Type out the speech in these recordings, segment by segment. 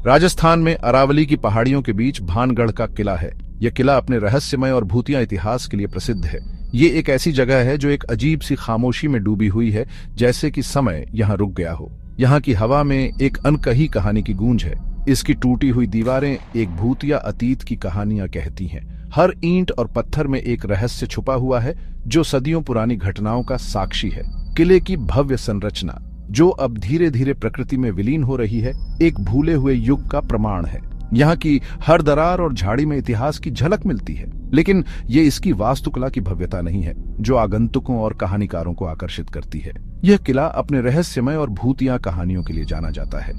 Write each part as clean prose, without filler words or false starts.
राजस्थान में अरावली की पहाड़ियों के बीच भानगढ़ का किला है। यह किला अपने रहस्यमय और भूतिया इतिहास के लिए प्रसिद्ध है। ये एक ऐसी जगह है जो एक अजीब सी खामोशी में डूबी हुई है, जैसे कि समय यहाँ रुक गया हो। यहाँ की हवा में एक अनकही कहानी की गूंज है। इसकी टूटी हुई दीवारें एक भूतिया अतीत की कहानियां कहती हैं। हर ईंट और पत्थर में एक रहस्य छुपा हुआ है जो सदियों पुरानी घटनाओं का साक्षी है। किले की भव्य संरचना, जो अब धीरे धीरे प्रकृति में विलीन हो रही है, एक भूले हुए युग का प्रमाण है। यहाँ की हर दरार और झाड़ी में इतिहास की झलक मिलती है, लेकिन ये इसकी वास्तुकला की भव्यता नहीं है जो आगंतुकों और कहानीकारों को आकर्षित करती है। यह किला अपने रहस्यमय और भूतिया कहानियों के लिए जाना जाता है।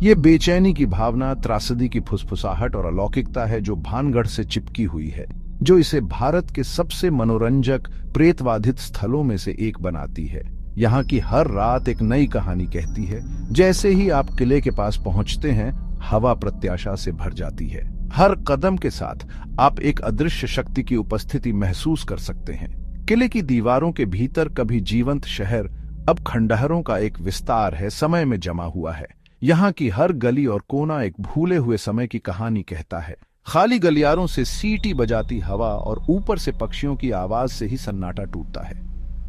ये बेचैनी की भावना, त्रासदी की फुसफुसाहट और अलौकिकता है जो भानगढ़ से चिपकी हुई है, जो इसे भारत के सबसे मनोरंजक प्रेतवाधित स्थलों में से एक बनाती है। यहाँ की हर रात एक नई कहानी कहती है। जैसे ही आप किले के पास पहुंचते हैं, हवा प्रत्याशा से भर जाती है। हर कदम के साथ आप एक अदृश्य शक्ति की उपस्थिति महसूस कर सकते हैं। किले की दीवारों के भीतर कभी जीवंत शहर अब खंडहरों का एक विस्तार है, समय में जमा हुआ है। यहाँ की हर गली और कोना एक भूले हुए समय की कहानी कहता है। खाली गलियारों से सीटी बजाती हवा और ऊपर से पक्षियों की आवाज से ही सन्नाटा टूटता है।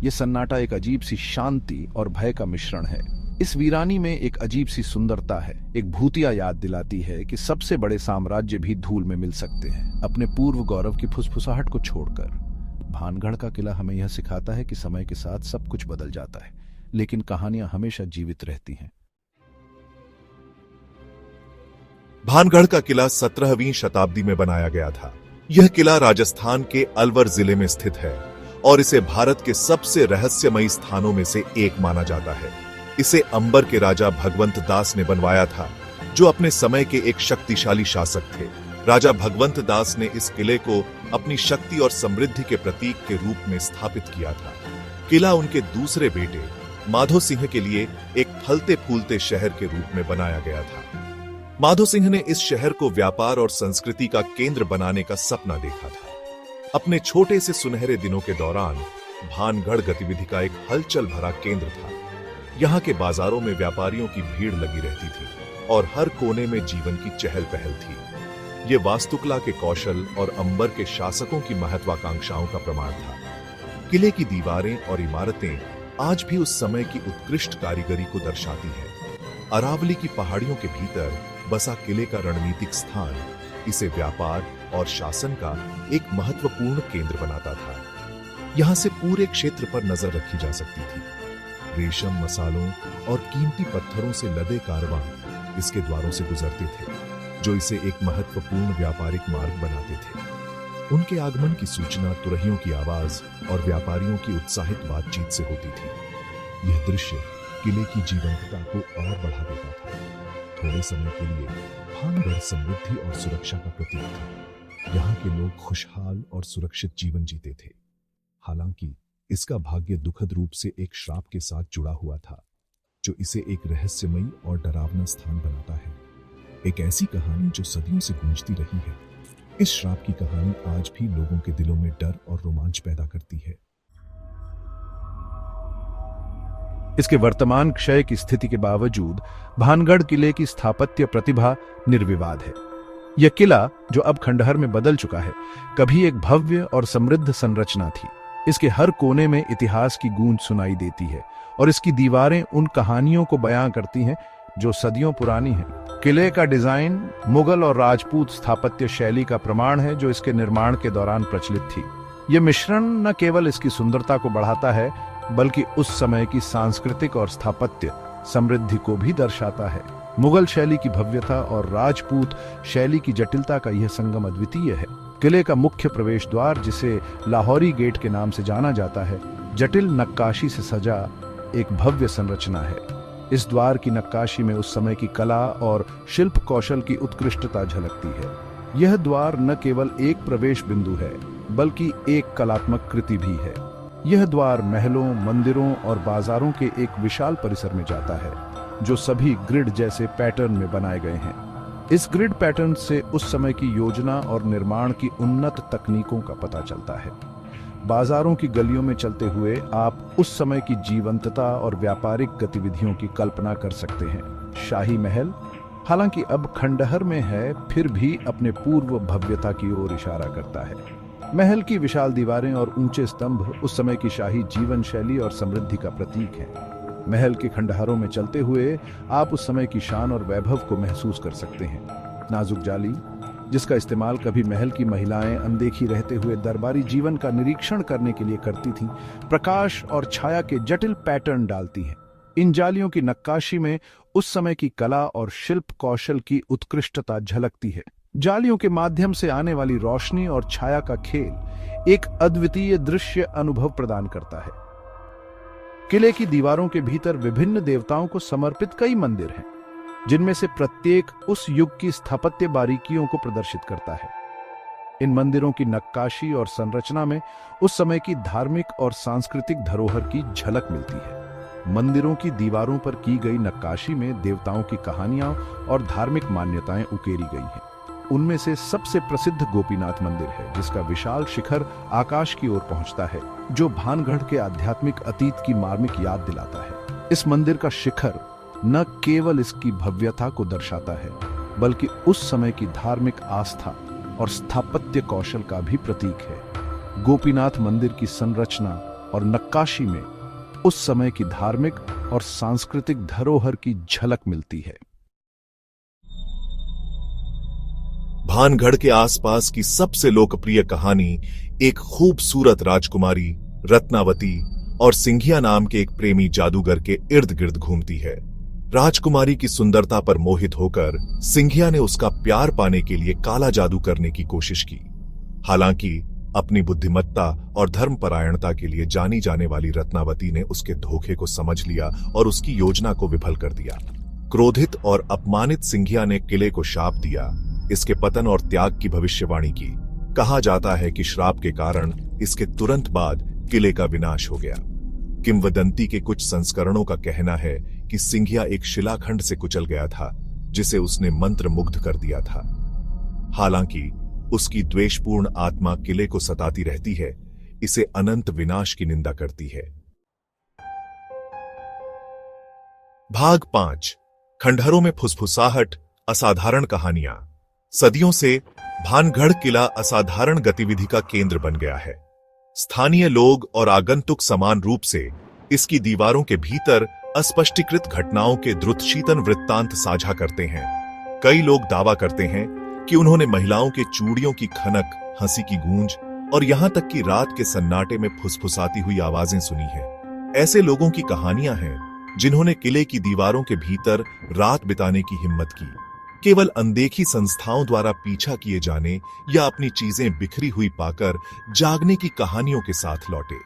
ये सन्नाटा एक अजीब सी शांति और भय का मिश्रण है। इस वीरानी में एक अजीब सी सुंदरता है। एक भूतिया याद दिलाती है कि सबसे बड़े साम्राज्य भी धूल में मिल सकते हैं, अपने पूर्व गौरव की फुसफुसाहट को छोड़कर। भानगढ़ का किला हमें यह सिखाता है कि समय के साथ सब कुछ बदल जाता है, लेकिन कहानियां हमेशा जीवित रहती हैं। भानगढ़ का किला 17वीं शताब्दी में बनाया गया था। यह किला राजस्थान के अलवर जिले में स्थित है और इसे भारत के सबसे रहस्यमयी स्थानों में से एक माना जाता है। इसे अंबर के राजा भगवंत दास ने बनवाया था, जो अपने समय के एक शक्तिशाली शासक थे। राजा भगवंत दास ने इस किले को अपनी शक्ति और समृद्धि के प्रतीक के रूप में स्थापित किया था। किला उनके दूसरे बेटे माधो सिंह के लिए एक फलते फूलते शहर के रूप में बनाया गया था। माधो सिंह ने इस शहर को व्यापार और संस्कृति का केंद्र बनाने का सपना देखा था। अपने छोटे से सुनहरे दिनों के दौरान भानगढ़ गतिविधि का एक हलचल भरा केंद्र था। यहाँ के बाजारों में व्यापारियों की भीड़ लगी रहती थी और हर कोने में जीवन की चहल पहल थी। ये वास्तुकला के कौशल और अंबर के शासकों की महत्वाकांक्षाओं का प्रमाण था। किले की दीवारें और इमारतें आज भी उस समय की उत्कृष्ट कारीगरी को दर्शाती है। अरावली की पहाड़ियों के भीतर बसा किले का रणनीतिक स्थान इसे व्यापार और शासन का एक महत्वपूर्ण केंद्र बनाता था। यहाँ से पूरे क्षेत्र पर नजर रखी जा सकती थी। रेशम, मसालों और कीमती पत्थरों से लदे कारवां इसके द्वारों से गुजरते थे, जो इसे एक महत्वपूर्ण व्यापारिक मार्ग बनाते थे। उनके आगमन की सूचना तुरहियों की आवाज और व्यापारियों की उत्साहित बातचीत से होती थी। यह दृश्य किले की जीवंतता को और बढ़ा देता था। थोड़े समय के लिए भानगढ़ समृद्धि और सुरक्षा का प्रतीक था। यहाँ के लोग खुशहाल और सुरक्षित जीवन जीते थे। हालांकि इसका भाग्य दुखद रूप से एक श्राप के साथ जुड़ा हुआ था, जो इसे एक रहस्यमयी और डरावना स्थान बनाता है। एक ऐसी कहानी जो सदियों से गूंजती रही है। इस श्राप की कहानी आज भी लोगों के दिलों में डर और रोमांच पैदा करती है। इसके वर्तमान क्षय की स्थिति के बावजूद भानगढ़ किले की स्थापत्य प्रतिभा निर्विवाद है। यह किला, जो अब खंडहर में बदल चुका है, कभी एक भव्य और समृद्ध संरचना थी। इसके हर कोने में इतिहास की गूंज सुनाई देती है और इसकी दीवारें उन कहानियों को बयां करती हैं जो सदियों पुरानी हैं। किले का डिजाइन मुगल और राजपूत स्थापत्य शैली का प्रमाण है, जो इसके निर्माण के दौरान प्रचलित थी। यह मिश्रण न केवल इसकी सुंदरता को बढ़ाता है, बल्कि उस समय की सांस्कृतिक और स्थापत्य समृद्धि को भी दर्शाता है। मुगल शैली की भव्यता और राजपूत शैली की जटिलता का यह संगम अद्वितीय है। किले का मुख्य प्रवेश द्वार, जिसे लाहौरी गेट के नाम से जाना जाता है, जटिल नक्काशी से सजा एक भव्य संरचना है। इस द्वार की नक्काशी में उस समय की कला और शिल्प कौशल की उत्कृष्टता झलकती है। यह द्वार न केवल एक प्रवेश बिंदु है, बल्कि एक कलात्मक कृति भी है। यह द्वार महलों, मंदिरों और बाजारों के एक विशाल परिसर में जाता है, जो सभी ग्रिड जैसे पैटर्न में बनाए गए हैं। इस ग्रिड पैटर्न से उस समय की योजना और निर्माण की उन्नत तकनीकों का पता चलता है। बाजारों की गलियों में चलते हुए आप उस समय की जीवंतता और व्यापारिक गतिविधियों की कल्पना कर सकते हैं। शाही महल, हालांकि अब खंडहर में है, फिर भी अपने पूर्व भव्यता की ओर इशारा करता है। महल की विशाल दीवारें और ऊंचे स्तंभ उस समय की शाही जीवन शैली और समृद्धि का प्रतीक हैं। महल के खंडहरों में चलते हुए आप उस समय की शान और वैभव को महसूस कर सकते हैं। नाजुक जाली, जिसका इस्तेमाल कभी महल की महिलाएं अनदेखी रहते हुए दरबारी जीवन का निरीक्षण करने के लिए करती थीं, प्रकाश और छाया के जटिल पैटर्न डालती हैं। इन जालियों की नक्काशी में उस समय की कला और शिल्प कौशल की उत्कृष्टता झलकती है। जालियों के माध्यम से आने वाली रोशनी और छाया का खेल एक अद्वितीय दृश्य अनुभव प्रदान करता है। किले की दीवारों के भीतर विभिन्न देवताओं को समर्पित कई मंदिर हैं, जिनमें से प्रत्येक उस युग की स्थापत्य बारीकियों को प्रदर्शित करता है। इन मंदिरों की नक्काशी और संरचना में उस समय की धार्मिक और सांस्कृतिक धरोहर की झलक मिलती है। मंदिरों की दीवारों पर की गई नक्काशी में देवताओं की कहानियां और धार्मिक मान्यताएं उकेरी गई हैं। उनमें से सबसे प्रसिद्ध गोपीनाथ मंदिर है, जिसका विशाल शिखर आकाश की ओर पहुंचता है, जो भानगढ़ के आध्यात्मिक अतीत की मार्मिक याद दिलाता है। इस मंदिर का शिखर न केवल इसकी भव्यता को दर्शाता है, बल्कि उस समय की धार्मिक आस्था और स्थापत्य कौशल का भी प्रतीक है। गोपीनाथ मंदिर की संरचना और नक्काशी में उस समय की धार्मिक और सांस्कृतिक धरोहर की झलक मिलती है। भानगढ़ के आसपास की सबसे लोकप्रिय कहानी एक खूबसूरत राजकुमारी रत्नावती और सिंघिया नाम के एक प्रेमी जादूगर के इर्द गिर्द घूमती है। राजकुमारी की सुंदरता पर मोहित होकर सिंघिया ने उसका प्यार पाने के लिए काला जादू करने की कोशिश की। हालांकि अपनी बुद्धिमत्ता और धर्मपरायणता के लिए जानी जाने वाली रत्नावती ने उसके धोखे को समझ लिया और उसकी योजना को विफल कर दिया। क्रोधित और अपमानित सिंघिया ने किले को शाप दिया, इसके पतन और त्याग की भविष्यवाणी की। कहा जाता है कि श्राप के कारण इसके तुरंत बाद किले का विनाश हो गया। किंवदंती के कुछ संस्करणों का कहना है कि सिंघिया एक शिलाखंड से कुचल गया था, जिसे उसने मंत्र मुग्ध कर दिया था। हालांकि उसकी द्वेषपूर्ण आत्मा किले को सताती रहती है, इसे अनंत विनाश की निंदा करती है। भाग 5 खंडहरों में फुसफुसाहट, असाधारण कहानियां। सदियों से भानगढ़ किला असाधारण गतिविधि का केंद्र बन गया है। स्थानीय लोग और आगंतुक समान रूप से इसकी दीवारों के भीतर अस्पष्टीकृत घटनाओं के द्रुतशीतन वृत्तांत साझा करते हैं। कई लोग दावा करते हैं कि उन्होंने महिलाओं के चूड़ियों की खनक, हंसी की गूंज और यहां तक कि रात के सन्नाटे में फुसफुसाती हुई आवाजें सुनी हैं। ऐसे लोगों की कहानियां हैं जिन्होंने किले की दीवारों के भीतर रात बिताने की हिम्मत की, केवल अनदेखी संस्थाओं द्वारा पीछा किए जाने या अपनी चीजें बिखरी हुई पाकर जागने की कहानियों के साथ लौटे।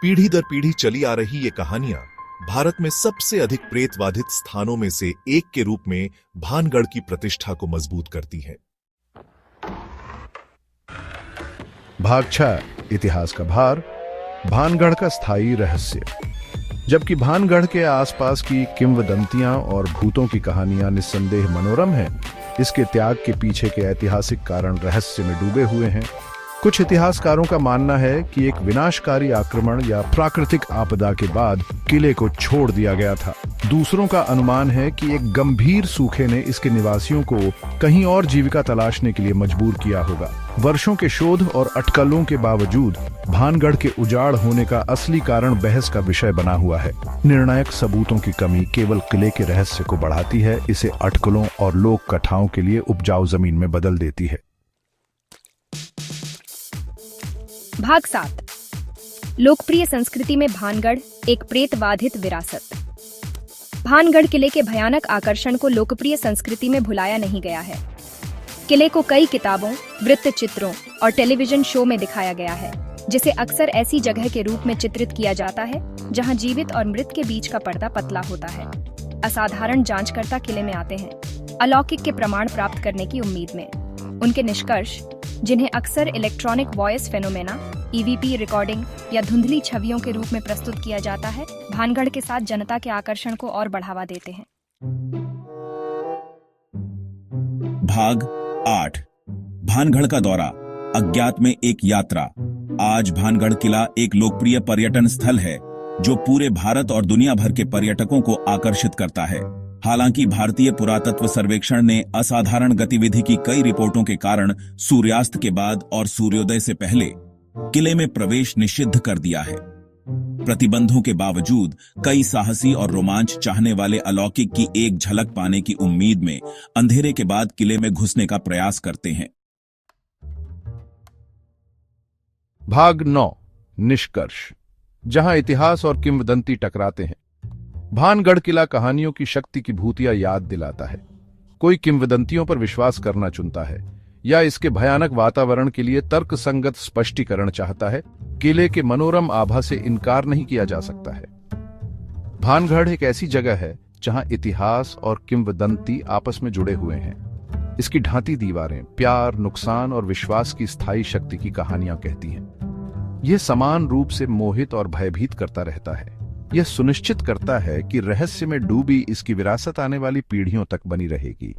पीढ़ी दर पीढ़ी चली आ रही ये कहानियां भारत में सबसे अधिक प्रेतबाधित स्थानों में से एक के रूप में भानगढ़ की प्रतिष्ठा को मजबूत करती हैं। भाग 6 इतिहास का भार, भानगढ़ का स्थायी रहस्य। जबकि भानगढ़ के आसपास की किंवदंतियां और भूतों की कहानियां निस्संदेह मनोरम हैं, इसके त्याग के पीछे के ऐतिहासिक कारण रहस्य में डूबे हुए हैं। कुछ इतिहासकारों का मानना है कि एक विनाशकारी आक्रमण या प्राकृतिक आपदा के बाद किले को छोड़ दिया गया था। दूसरों का अनुमान है कि एक गंभीर सूखे ने इसके निवासियों को कहीं और जीविका तलाशने के लिए मजबूर किया होगा। वर्षों के शोध और अटकलों के बावजूद भानगढ़ के उजाड़ होने का असली कारण बहस का विषय बना हुआ है। निर्णायक सबूतों की कमी केवल किले के रहस्य को बढ़ाती है, इसे अटकलों और लोक कथाओं के लिए उपजाऊ जमीन में बदल देती है। भाग 7 लोकप्रिय संस्कृति में भानगढ़ एक प्रेतबाधित विरासत। भानगढ़ किले के भयानक आकर्षण को लोकप्रिय संस्कृति में भुलाया नहीं गया है। किले को कई किताबों, वृत्तचित्रों और टेलीविजन शो में दिखाया गया है, जिसे अक्सर ऐसी जगह के रूप में चित्रित किया जाता है जहां जीवित और मृत के बीच का पर्दा पतला होता है। असाधारण जांचकर्ता किले में आते हैं, अलौकिक के प्रमाण प्राप्त करने की उम्मीद में। उनके निष्कर्ष, जिन्हें अक्सर electronic voice phenomena, EVP recording या धुंधली छवियों के रूप में प्रस्तुत किया जाता है, भानगढ़ के साथ जनता के आकर्षण को और बढ़ावा देते हैं। भाग 8 भानगढ़ का दौरा, अज्ञात में एक यात्रा। आज भानगढ़ किला एक लोकप्रिय पर्यटन स्थल है जो पूरे भारत और दुनिया भर के पर्यटकों को आकर्षित करता है। हालांकि भारतीय पुरातत्व सर्वेक्षण ने असाधारण गतिविधि की कई रिपोर्टों के कारण सूर्यास्त के बाद और सूर्योदय से पहले किले में प्रवेश निषिद्ध कर दिया है। प्रतिबंधों के बावजूद कई साहसी और रोमांच चाहने वाले अलौकिक की एक झलक पाने की उम्मीद में अंधेरे के बाद किले में घुसने का प्रयास करते हैं। भाग 9 निष्कर्ष, जहां इतिहास और किंवदंती टकराते हैं। भानगढ़ किला कहानियों की शक्ति की भूतिया याद दिलाता है। कोई किंवदंतियों पर विश्वास करना चुनता है या इसके भयानक वातावरण के लिए तर्कसंगत स्पष्टीकरण चाहता है। किले के मनोरम आभा से इनकार नहीं किया जा सकता है। भानगढ़ एक ऐसी जगह है जहां इतिहास और किंवदंती आपस में जुड़े हुए हैं। इसकी ढांती दीवारें प्यार, नुकसान और विश्वास की स्थायी शक्ति की कहानियां कहती हैं। यह समान रूप से मोहित और भयभीत करता रहता है। यह सुनिश्चित करता है कि रहस्य में डूबी इसकी विरासत आने वाली पीढ़ियों तक बनी रहेगी।